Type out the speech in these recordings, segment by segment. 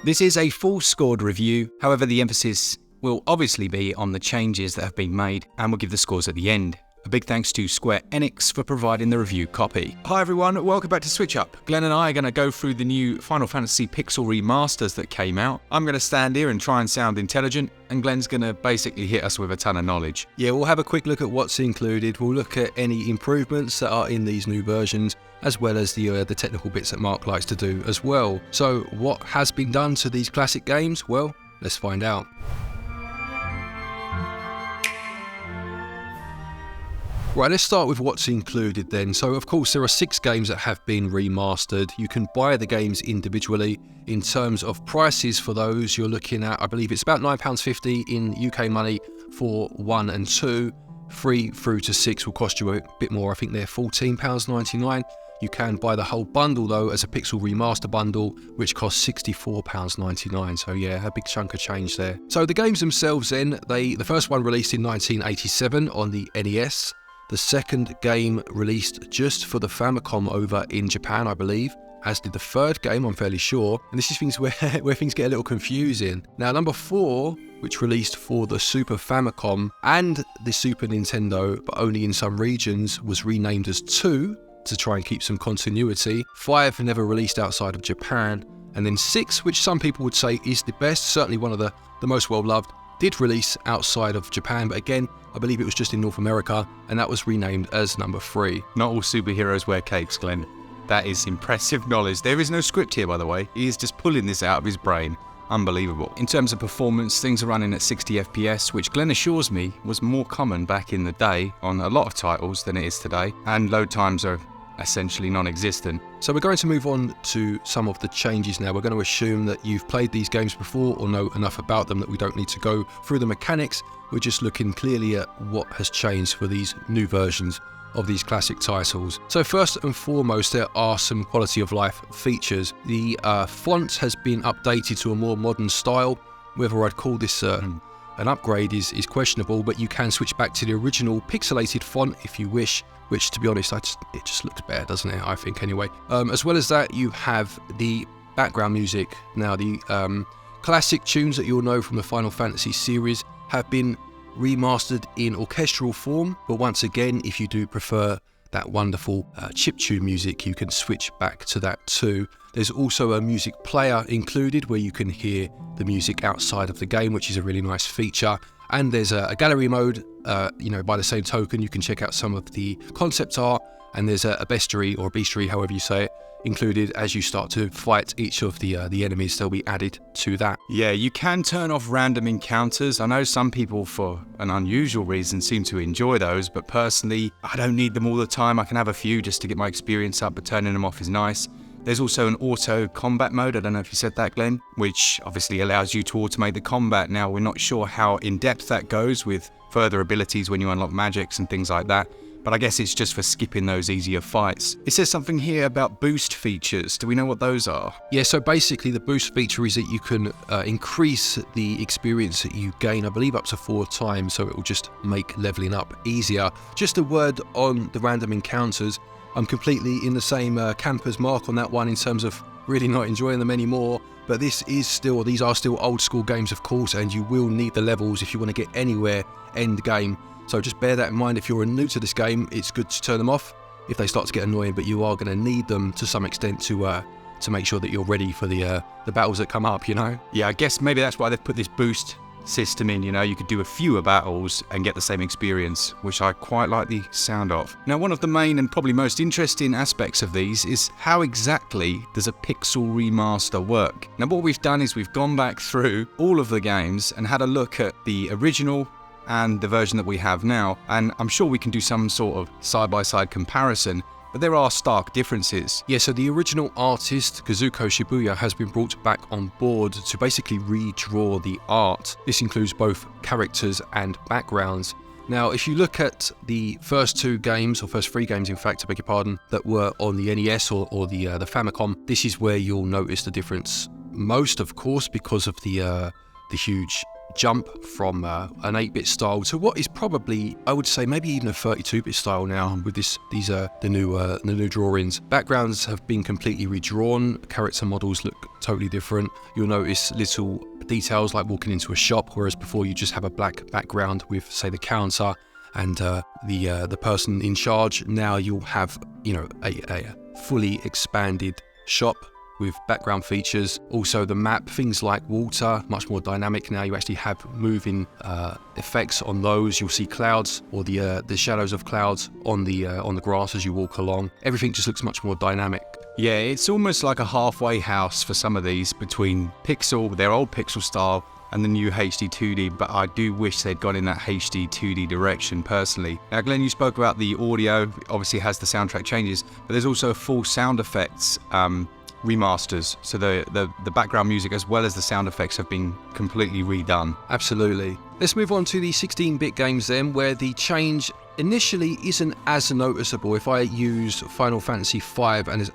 This is a full scored review, however the emphasis will obviously be on the changes that have been made, and we'll give the scores at the end. A big thanks to Square Enix for providing the review copy. Hi everyone, welcome back to SwitchUp. Glen and I are going to go through the new Final Fantasy Pixel Remasters that came out. I'm going to stand here and try and sound intelligent, and Glen's going to basically hit us with a ton of knowledge. Yeah, we'll have a quick look at what's included. We'll look at any improvements that are in these new versions, as well as the technical bits that Mark likes to do as well. So what has been done to these classic games? Well, let's find out. Right, let's start with what's included then. So of course there are 6 games that have been remastered. You can buy the games individually. In terms of prices for those, you're looking at, I believe it's about £9.50 in UK money for 1 and 2. 3 through to 6 will cost you a bit more. I think they're £14.99. You can buy the whole bundle though as a Pixel Remaster bundle, which costs £64.99. So yeah, a big chunk of change there. So the games themselves then, the first one released in 1987 on the NES. The second game released just for the Famicom over in Japan, I believe, as did the third game, I'm fairly sure. And this is things where things get a little confusing. Now, number 4, which released for the Super Famicom and the Super Nintendo, but only in some regions, was renamed as 2 to try and keep some continuity. 5 never released outside of Japan. And then 6, which some people would say is the best, certainly one of the most well-loved, did release outside of Japan, but again, I believe it was just in North America, and that was renamed as number 3. Not all superheroes wear capes, Glen. That is impressive knowledge. There is no script here, by the way. He is just pulling this out of his brain. Unbelievable. In terms of performance, things are running at 60 FPS, which Glen assures me was more common back in the day on a lot of titles than it is today, and load times are essentially non-existent. So we're going to move on to some of the changes now. We're going to assume that you've played these games before or know enough about them that we don't need to go through the mechanics. We're just looking clearly at what has changed for these new versions of these classic titles. So first and foremost, there are some quality of life features. The font has been updated to a more modern style. Whether I'd call this an upgrade is questionable, but you can switch back to the original pixelated font if you wish, which, to be honest, it just looks better, doesn't it? I think anyway. As well as that, you have the background music. Now, the classic tunes that you'll know from the Final Fantasy series have been remastered in orchestral form, but once again, if you do prefer that wonderful chiptune music, you can switch back to that too. There's also a music player included where you can hear the music outside of the game, which is a really nice feature. And there's a gallery mode, by the same token, you can check out some of the concept art, and there's a bestiary or bestiary, however you say it, included as you start to fight each of the enemies. They'll be added to that. Yeah, you can turn off random encounters. I know some people, for an unusual reason, seem to enjoy those, but personally, I don't need them all the time. I can have a few just to get my experience up, but turning them off is nice. There's also an auto combat mode, I don't know if you said that, Glen, which obviously allows you to automate the combat. Now, we're not sure how in-depth that goes with further abilities when you unlock magics and things like that, but I guess it's just for skipping those easier fights. It says something here about boost features. Do we know what those are? Yeah, so basically the boost feature is that you can increase the experience that you gain, I believe up to 4 times, so it will just make leveling up easier. Just a word on the random encounters. I'm completely in the same camp as Mark on that one in terms of really not enjoying them anymore, but these are still old school games, of course, and you will need the levels if you want to get anywhere end game. So just bear that in mind. If you're new to this game, it's good to turn them off if they start to get annoying, but you are going to need them to some extent to make sure that you're ready for the battles that come up, you know? Yeah, I guess maybe that's why they've put this boost system in, you could do a fewer battles and get the same experience, which I quite like the sound of. Now, one of the main and probably most interesting aspects of these is how exactly does a pixel remaster work? Now, what we've done is we've gone back through all of the games and had a look at the original and the version that we have now, and I'm sure we can do some sort of side-by-side comparison, but there are stark differences. Yeah, so the original artist, Kazuko Shibuya, has been brought back on board to basically redraw the art. This includes both characters and backgrounds. Now, if you look at the first 2 games, or first 3 games in fact, I beg your pardon, that were on the NES or the Famicom, this is where you'll notice the difference most, of course, because of the huge jump from an 8-bit style to what is probably, I would say, maybe even a 32-bit style now with the new drawings. Backgrounds have been completely redrawn, character models look totally different. You'll notice little details like walking into a shop, whereas before you just have a black background with, say, the counter and the person in charge. Now you'll have, a fully expanded shop with background features. Also the map, things like water, much more dynamic now. You actually have moving effects on those. You'll see clouds or the shadows of clouds on the grass as you walk along. Everything just looks much more dynamic. Yeah, it's almost like a halfway house for some of these between Pixel, their old Pixel style, and the new HD 2D, but I do wish they'd gone in that HD 2D direction personally. Now Glenn, you spoke about the audio, obviously has the soundtrack changes, but there's also a full sound effects remasters, so the background music as well as the sound effects have been completely redone. Absolutely. Let's move on to the 16-bit games then, where the change initially isn't as noticeable. If I use Final Fantasy V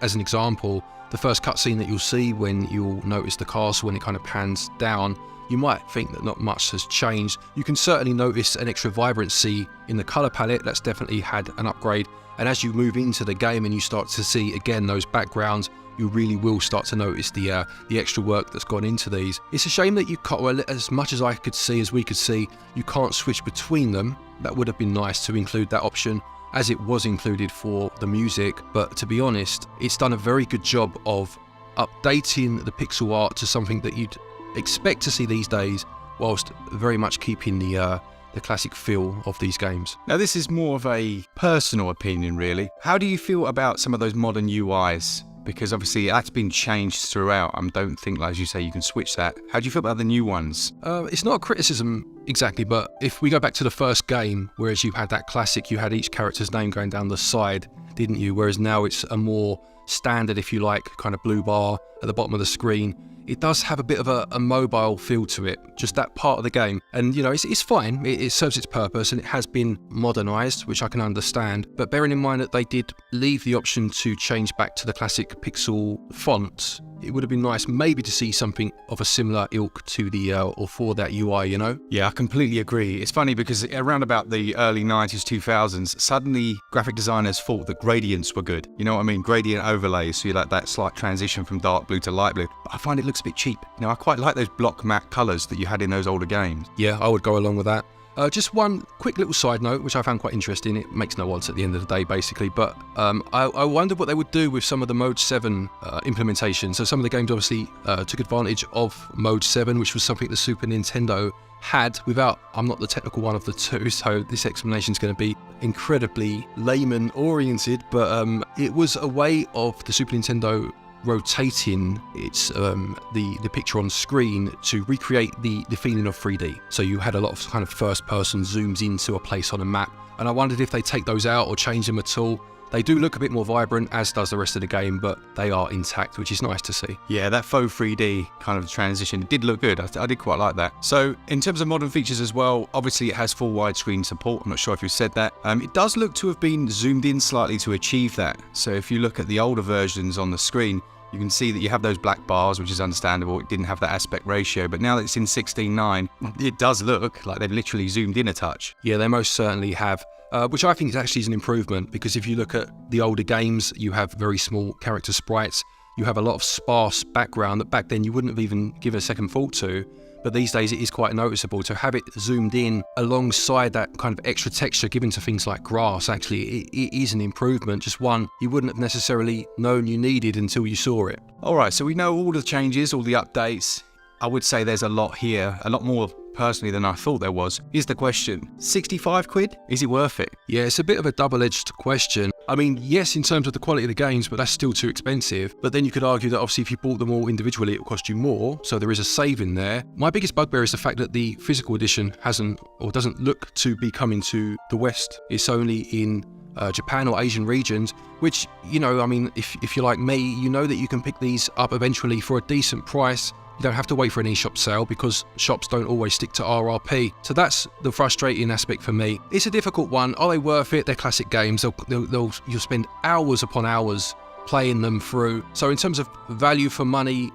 as an example, the first cutscene that you'll see when you'll notice the castle when it kind of pans down, you might think that not much has changed. You can certainly notice an extra vibrancy in the colour palette. That's definitely had an upgrade. And as you move into the game and you start to see again those backgrounds, you really will start to notice the extra work that's gone into these. It's a shame that you can't, well, as much as we could see, you can't switch between them. That would have been nice to include that option, as it was included for the music. But to be honest, it's done a very good job of updating the pixel art to something that you'd expect to see these days, whilst very much keeping the classic feel of these games. Now this is more of a personal opinion really. How do you feel about some of those modern UIs? Because obviously that's been changed throughout. I don't think, as you say, you can switch that. How do you feel about the new ones? It's not a criticism exactly, but if we go back to the first game, whereas you had that classic, you had each character's name going down the side, didn't you? Whereas now it's a more standard, if you like, kind of blue bar at the bottom of the screen. It does have a bit of a mobile feel to it, just that part of the game. And, it's fine. It serves its purpose and it has been modernised, which I can understand. But bearing in mind that they did leave the option to change back to the classic pixel font, it would have been nice maybe to see something of a similar ilk to the or for that UI, Yeah, I completely agree. It's funny because around about the early 90s, 2000s, suddenly graphic designers thought that gradients were good. You know what I mean? Gradient overlays, so you like that slight transition from dark blue to light blue. But I find it looks a bit cheap. I quite like those block matte colours that you had in those older games. Yeah, I would go along with that. Just one quick little side note, which I found quite interesting. It makes no odds at the end of the day, basically. But I wondered what they would do with some of the Mode 7 implementation. So some of the games obviously took advantage of Mode 7, which was something the Super Nintendo had without, I'm not the technical one of the two, so this explanation is going to be incredibly layman oriented. But it was a way of the Super Nintendo rotating its the picture on screen to recreate the feeling of 3D. So you had a lot of kind of first person zooms into a place on a map, and I wondered if they take those out or change them at all. They do look a bit more vibrant, as does the rest of the game, but they are intact, which is nice to see. Yeah, that faux 3D kind of transition, it did look good. I did quite like that. So in terms of modern features as well, obviously it has full widescreen support. I'm not sure if you said that. It does look to have been zoomed in slightly to achieve that. So if you look at the older versions on the screen, you can see that you have those black bars, which is understandable. It didn't have that aspect ratio, but now that it's in 16:9, it does look like they've literally zoomed in a touch. Yeah, they most certainly have. Which I think actually is an improvement, because if you look at the older games, you have very small character sprites, you have a lot of sparse background that back then you wouldn't have even given a second thought to, but these days it is quite noticeable. To have it zoomed in alongside that kind of extra texture given to things like grass, actually it is an improvement, just one you wouldn't have necessarily known you needed until you saw it. Alright, so we know all the changes, all the updates. I would say there's a lot here, a lot more personally than I thought there was. Here's the question, 65 quid? Is it worth it? Yeah, it's a bit of a double-edged question. I mean, yes, in terms of the quality of the games, but that's still too expensive. But then you could argue that obviously if you bought them all individually, it would cost you more, so there is a save in there. My biggest bugbear is the fact that the physical edition hasn't, or doesn't look to be coming to the West. It's only in Japan or Asian regions, which, I mean, if you're like me, you know that you can pick these up eventually for a decent price. You don't have to wait for an eShop sale because shops don't always stick to RRP. So that's the frustrating aspect for me. It's a difficult one. Are they worth it? They're classic games. You'll spend hours upon hours playing them through. So in terms of value for money,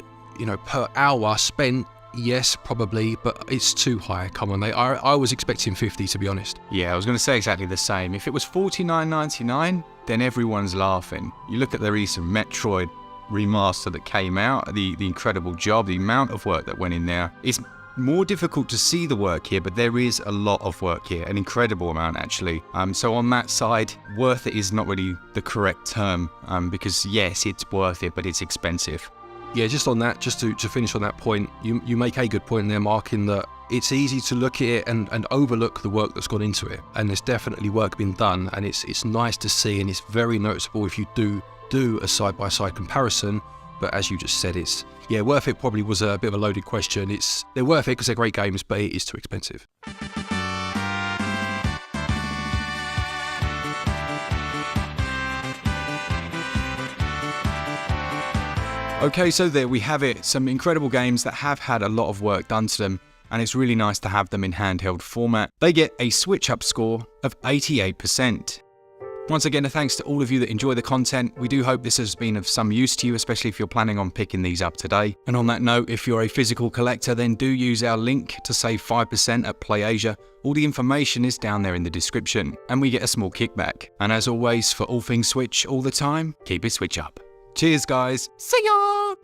per hour spent, yes, probably, but it's too high. Come on, I was expecting 50, to be honest. Yeah, I was going to say exactly the same. If it was $49.99, then everyone's laughing. You look at the recent Metroid remaster that came out, the incredible job, the amount of work that went in there. It's more difficult to see the work here, but there is a lot of work here, an incredible amount actually. So on that side, worth it is not really the correct term, because yes, it's worth it, but it's expensive. Yeah, just on that, just to finish on that point, you make a good point there, Mark, in that it's easy to look at it and overlook the work that's gone into it. And there's definitely work been done, and it's nice to see, and it's very noticeable if you do a side-by-side comparison. But as you just said, it's, yeah, worth it probably was a bit of a loaded question. They're worth it because they're great games, but it is too expensive. Okay, so there we have it. Some incredible games that have had a lot of work done to them, and it's really nice to have them in handheld format. They get a SwitchUp score of 88%. Once again, a thanks to all of you that enjoy the content. We do hope this has been of some use to you, especially if you're planning on picking these up today. And on that note, if you're a physical collector, then do use our link to save 5% at PlayAsia. All the information is down there in the description, and we get a small kickback. And as always, for all things Switch all the time, keep it Switch up. Cheers, guys. See ya!